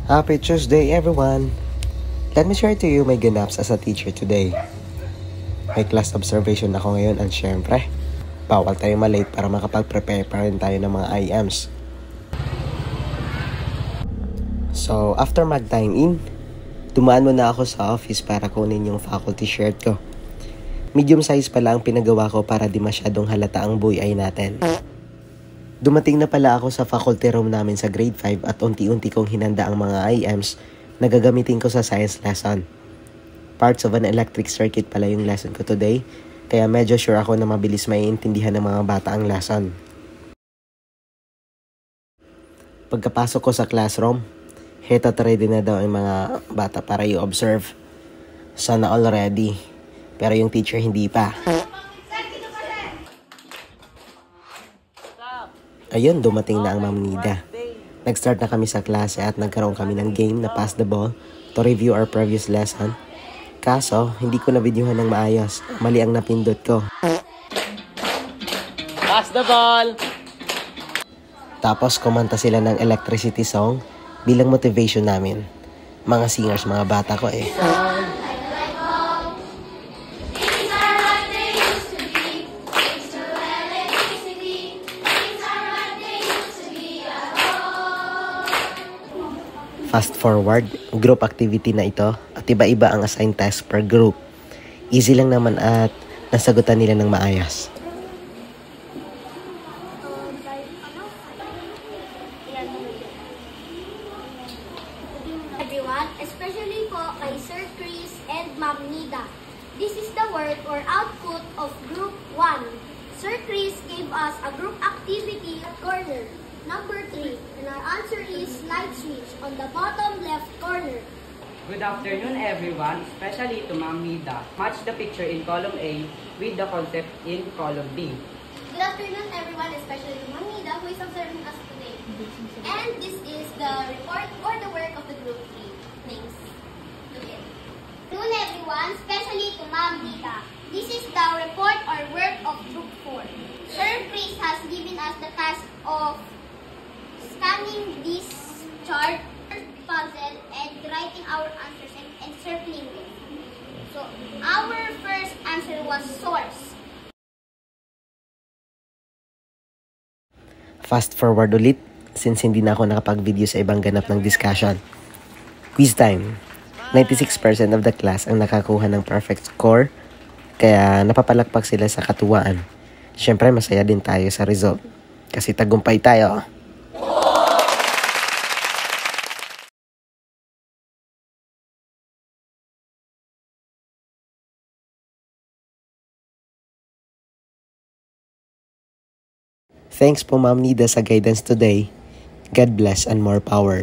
Happy Tuesday, everyone! Let me share to you my ganaps as a teacher today. May class observation ako ngayon at syempre, bawal tayo malate para makapag-prepare pa rin tayo ng mga IMs. So, after mag-time in, dumaan muna ako sa office para kunin yung faculty shirt ko. Medium size pala ang pinagawa ko para di masyadong halata ang buhay natin. Dumating na pala ako sa faculty room namin sa grade 5 at unti-unti kong hinanda ang mga IMs na gagamitin ko sa science lesson. Parts of an electric circuit pala yung lesson ko today, kaya medyo sure ako na mabilis maiintindihan ng mga bata ang lesson. Pagkapasok ko sa classroom, heto ready na daw ang mga bata para i-observe. Sana all ready, pero yung teacher hindi pa. Ayun, dumating na ang Ma'am Nida. Nag-start na kami sa klase at nagkaroon kami ng game na pass the ball to review our previous lesson. Kaso, hindi ko na-videohan ng maayos. Mali ang napindot ko. Pass the ball! Tapos, kumanta sila ng electricity song bilang motivation namin. Mga singers, mga bata ko eh. Fast forward, group activity na ito at iba-iba ang assigned task per group. Easy lang naman at nasagutan nila ng maayos. Everyone, especially po kay Sir Chris and Ma'am Nida. This is the work or output of Group 1. Sir Chris gave us a group activity at corner. Number 3, and our answer is light switch on the bottom left corner. Good afternoon everyone, especially to Ma'am Nida. Match the picture in column A with the concept in column B. Good afternoon everyone, especially to Ma'am Nida who is observing us today. And this is the report or the work of the group 3. Thanks. Okay. Good afternoon everyone, especially to Ma'am Nida. This is the report or work of group 4. Sir Chris has given us the task of scanning this chart, puzzle, and writing our answers and circling them. So, our first answer was source. Fast forward ulit, since hindi na ako nakapag-video sa ibang ganap ng discussion. Quiz time. 96% of the class ang nakakuha ng perfect score, kaya napapalakpak sila sa katuwaan. Siyempre, masaya din tayo sa result, kasi tagumpay tayo. Thanks po Ma'am Nida sa guidance today. God bless and more power.